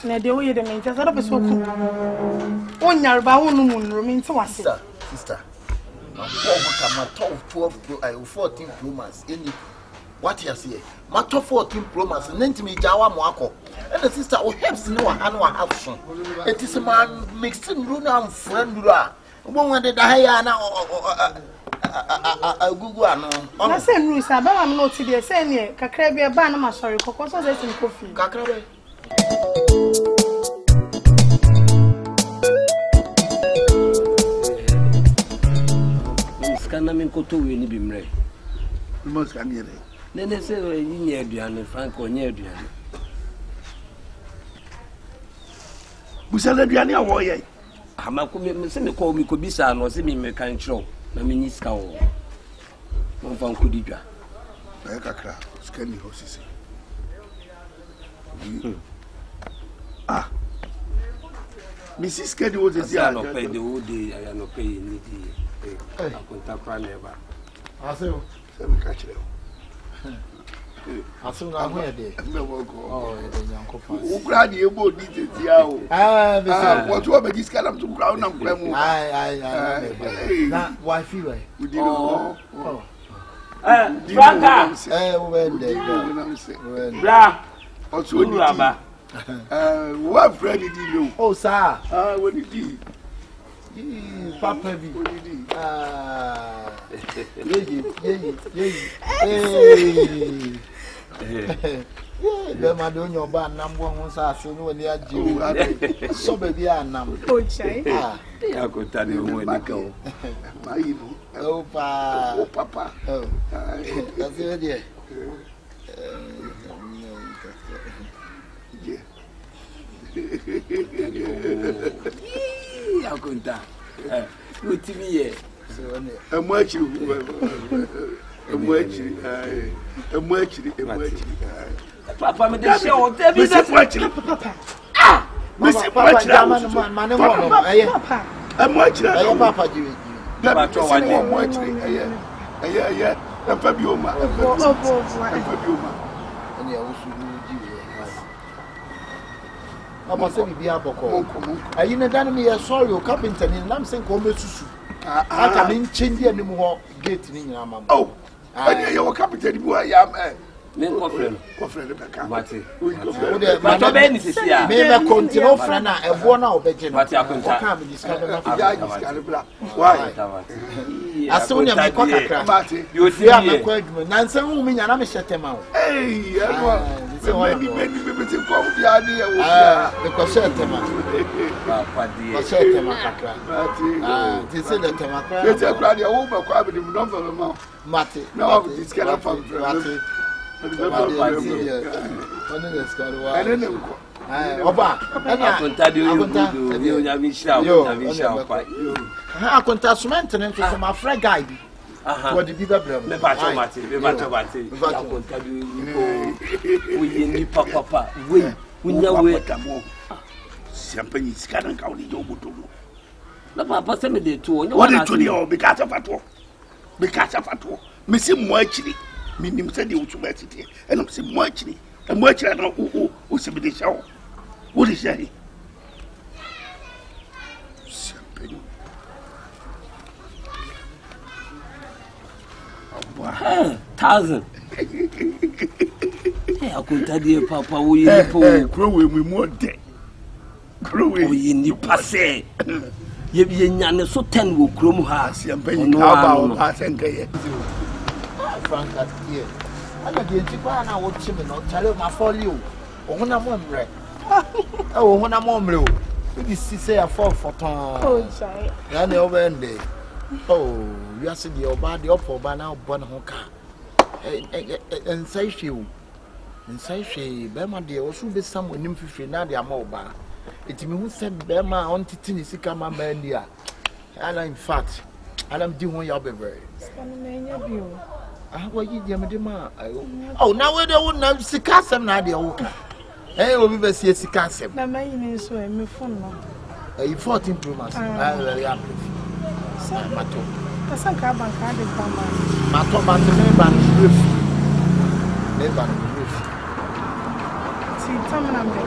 Na de wo ye de me ntasa do be so ku. Onyarba wo no munro me nti wase. Sister. My 12 Pro 14 Pro Max any what you say? My 14 Pro Max nenti me jawa mo akọ. And the sister o helps no ha no have so. It is man mixing ru na friend ru a. Won we de da ya na gugu ano. Na say nru sa ba am no ti de say ne kakra bi e ba na ma sorry kokko so say sin kofi. Kakra be. Kana min ko to we ni bimre mo ska mi re nene se ni aduane franco ni aduane busala aduane a wo ye ama ko me se me ko mi ko bisa no se mi me kan chro na me ni ska wo mo fan ko di dwa e kakra ska ni ho sisi Mrs. Kedi wo sisi a no pay the whole day I no pay ni di akonta kwa neba Aseo se me ka kire Aseo na ho ye de me wo go oh ye de nyankofa wo kra di ebo di sisi a o wo to be diska lam to kra na kra mu na wifi we we di no Franka wo wende bra o so di what friend did you oh sir what did you Papa bi le ma do nyo ba nam bo ho sa ase no wani aji so ba bi anam O chai. ya ko tani mo ni ko mai no papa that's it there ya konta utimi ye emu achiri papa me de se o te bi se achiri Papa. mesi papa jama man mo eye Papa. emu achiri eye papa jiwe da to wa ni emu achiri eye emfa bi oma emfa bi oma ani awusu ni jiwe papa se bibi aboko ayi ne dan me ye sorry o carpenter ni nam sen ko mesusu aka me nchendi anim ho gate ni nyina mama oh ani ye wo carpenter bi wa ya me ko friend beka mate ma to be ni sisi a me be continue friend na ebo na obeje no mate akonta ka me discover na ya discover bla why aso ne me ko kakra mate yo si ya me ko adwuma nansan hu me nyana me hyetema o eh ano me ti ko ya ni ya wo ya me ko hyetema papa die ko hyetema kakra mate ti se de tema kakra ye ti akra dia wo ba ko abedi mu no ma mate no discover from mate Oba, akonta de yo nya mi sha kwa akonta cement ne to ma fra guy bi what the bigger brother me ba cho mate akonta de yo we ni papa we unya we tamo champagne skana ka oni jo boto na papa se me de to onya what to the be ka fato me si mo akiri minim se de utuma tete eno se mo akiri na o se be de shawo wo de shayi champagne 1000 akonta de papa wo yi po kro we mu de kro we yi ni pase ye nyane so 10 wo krom ha champagne ka ba o pa senke Franka here. Ana de ntipa na wo chime no chale ma foli o. Ohuna mo mre. Ohuna mo mre o. Bi si say a for foton. O chai. Ya na obende. Oh, you are see the oba the up oba na obo na ho ka. Ensai hwe o. Ensai hwe be ma de o su be sam onim fifiri na de ama oba. Etimi hu se be ma on titi ni sika ma ma ni a. Ana in fact, Adam di ho ya be very. Skani na nya bi o. What you do, ma? Oh, now we don't know Sikasem na the oka. Eh, we be see Sikasem. Na mai ni so e me phone no. 14 Pro Max. I very happy. Mato. Asa ka ban ka de pama. Mato me ban roof. Me ban roof. Si tam na me.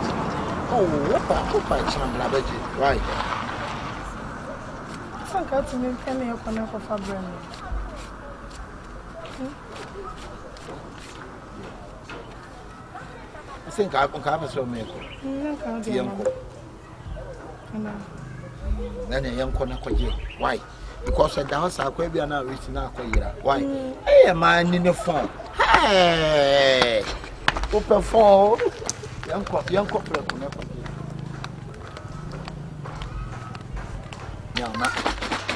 Oh, what by Chamlabaji? Why? Some got to me penny upon a fabric. I think I can have a so many. Then a young corner. Why? Because the house are quite now reaching out. Why? Hey, a man in the phone. Hey, open phone. Young couple.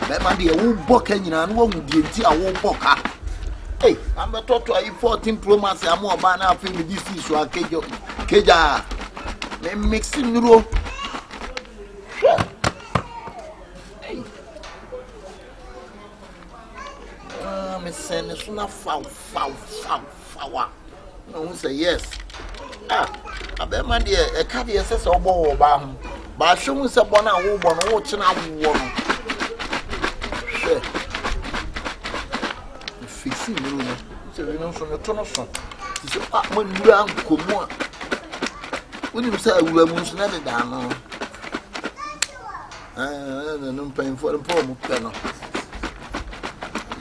That might be a wood bucking and one with the entire wood. Hey, I'm a talk to a 14 Pro Max. I'm more by now. Feel with this issue. Keja, they mixing Nduro. Hey, I'm saying it's not foul. No one say yes. I bet my dear, a caddy says or bow about him. But I show me some one hour watching out one. Fixing the room. So we know from the tunnel. He said, when you are come on. When you say we were most never down. I'm paying for the poor panel.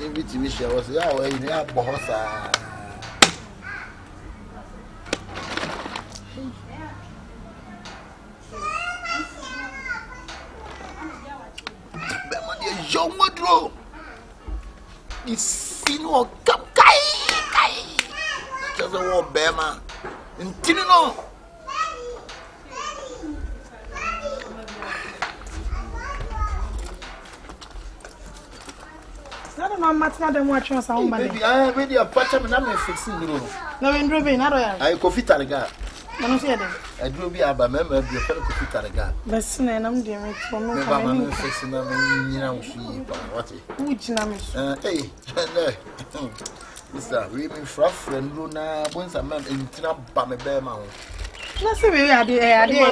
Maybe to wish I was there in the boss. Young Nduro is seen or come kai. That's a war Bema in Tinino. I don't know much more than watching us. I already a patch and I'm fixing Nduro. No, in Ruby, not I coffee taraga. I drew me up a member of your fellow coffee taraga. But soon I'm dear for me. I'm fixing them in what which name? Hey, Mister, we mean Fruff and Luna, once a man in Tinab Bammy Bear Mount. Let's see, we are the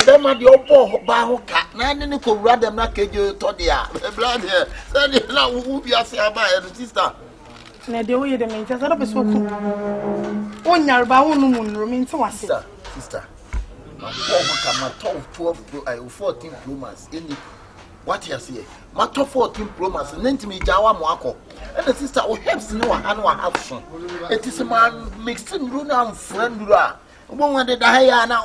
them at the Oppo Baho cat, none could rather not get you to the blood here. Send it now, who be a sister. Na de wo ye de me ntasa do be so ku onya ba wonu mun ro me nti wase sister ma ko ma 12 14 Pro Max any what you say ma 14 Pro Max nti me jawa mo akọ and the sister o helps no wa anu wa have so it is man mixing Nduro na friend Nduro a wo wan de da ya na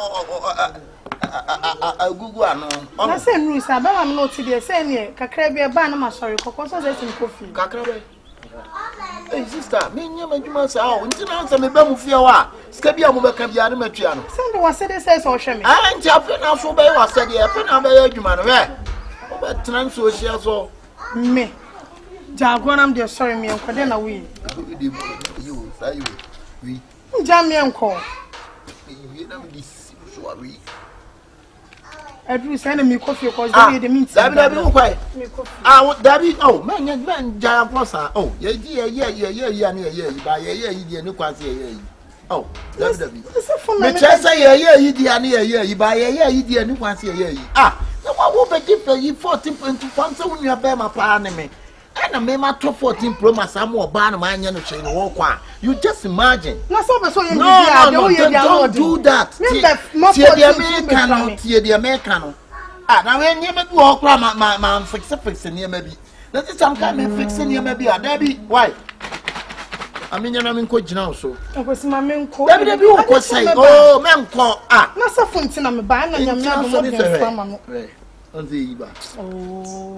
gugu anu na se nru sa ba ma no ti de se ne kakra bi e ba na ma sorry kokoso se tin kofi kakra be. Hey sister, me nyama djuma sa o nti na nsa me ba mu fie wa sika bia mo beka bia na matua no send wa se de say so hwe me nti afi na so be wa se de afi na be adwuma no we o be tena nso hia so me jago am de sorry me enko de na we you say we jam me enko you na me dis so we Edru send me coffee cause they the meat. Dabi wo kwai. Dabi man jaya posa. Oh, ye na ye ba ye di ni kwase ye. Oh, Dabi. Me chese ye di ani ye ba ye di ni kwase ye. Na wo be give you 14.2 so when you be ma pa na me. And me ma 14 Pro Max am oba na ma anya no hwe wo kwa. You just imagine. Na so be so you don't do that. Tie the American. Na when you make work ma fix near maybe. That is some kind of fixing near maybe. Dabi, why? I mean, you're not going now, so. I was my men call. Dabi, you go say, oh, man, call. Na so funtin am ba na nyam na do mo on the Iba. Oh.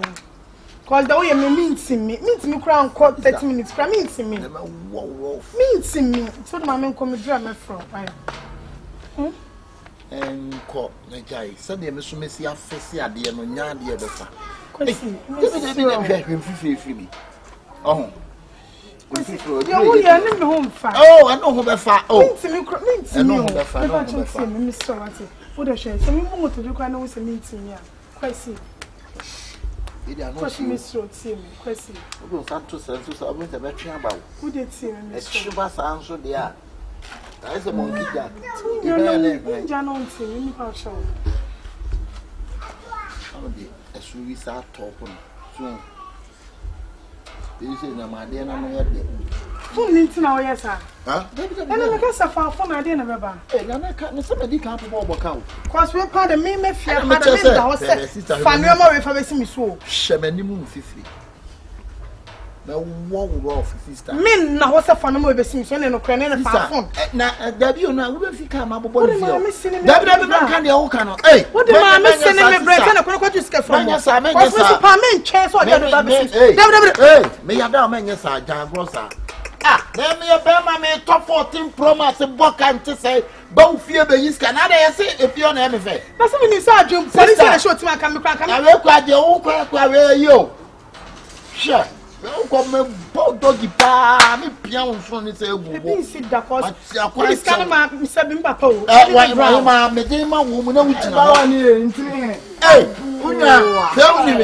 Call the way me crown call 30 minutes. Cry means me. Means me. So my men come draw me from. And call the guy. Send him so messy a face ya de no nya de be fa. Free me. Oh. You are not home fa. Oh, I know who be fa. Oh. Means me. Mr. What? What the share? So me mo to do kwa na we say means me. Quite see. Question Miss Road, see me, question. We go start to send to some of the battery about. Who did see me, Miss Road? Answer there. That is a monkey jack. You know, Janon, see me, how show. As we start talking soon. This is my dear, I'm phone ninti na oye sa. Huh? And I guess I found phone I didn't remember. Hey, na can't somebody can't put about Cause we part the me fear I'm had just a saying. house. Family more if I see me so. Shemani moon 50. Now, one rough sister. Men now what's a phone more be see so no cran and phone. Na there you now we fit come about body. That can the whole canon. Hey, what the man sending me bread and I could just get from yes, I mean, yes, Superman chance or hey, me have down men yes, I grossa. Ah, then me a bema me top 14 promise a book and to say, both fear the use Canada, say, if you're an MFA. That's when you saw you police and short to my camera. I will quite the old crack where you. Sure. Come doggy pa me piano from this elbow. Sit that cause. What is kind of my Mr. Bimbapo? Why, me did my woman, hey, tell me.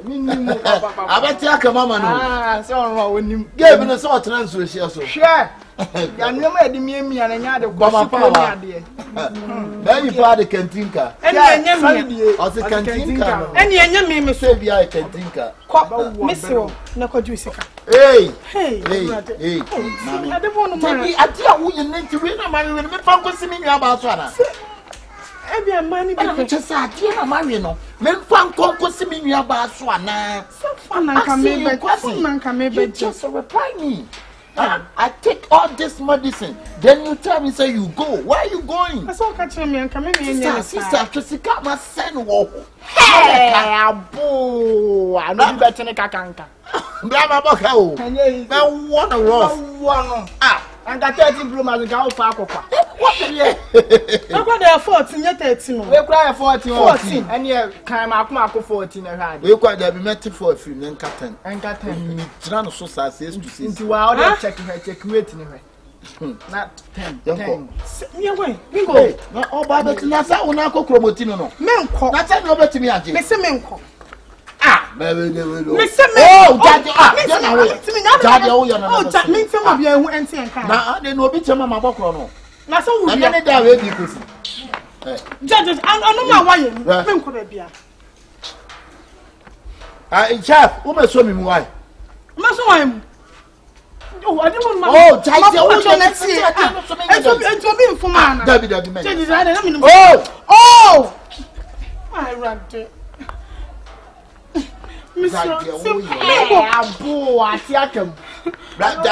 I bet you come on. Ah, so when you gave me a sort of translation. share. You never did me and another Bama. Then you buy the cantinka. And the cantinka. any enemy, Miss Baby, I can think. Miss you, no Jusica. Hey, Hey, hey, I don't want to marry. I tell you, you need to win a man with me from Cosimini about Sana. Every money, But I just said, Tina Marino, men from Cosimini about Swana. so fun and come maybe Just reply me. I take all this medicine. Then you tell me, say you go. Where are you going? I saw catching me and coming in. Sister, Jessica, my son, walk. Hey, Abu, I know better than a canka. Brahma Bocao. Now, what a rough. One. Ah, and got 30 bloom as a cow for What the year? I got there 14 yet 13. we cry 14, and you can mark 14 around. We quite have met for a few and captain. And got 10 Tirano so says to see. into our check waiting her. Not 10. Yeah, wait, we go. Oh, Baba, Nasa, Unako Cromotino. Men call. That's over to me, Auntie. Mr. Menko. Ah, baby, Mr. Oh, Daddy, oh, that means some of you who enter and come. now I didn't know which Mamma Bocrono. Now, so we And are then they are ready. judges. I know my wife. Men could be. In chap, who may show me why? Master, I'm. Oh, I don't want my. Oh, Jai, let's see. It will be for man. Debbie, Oh, I ran to. Mr. Abu, I take him. Brown,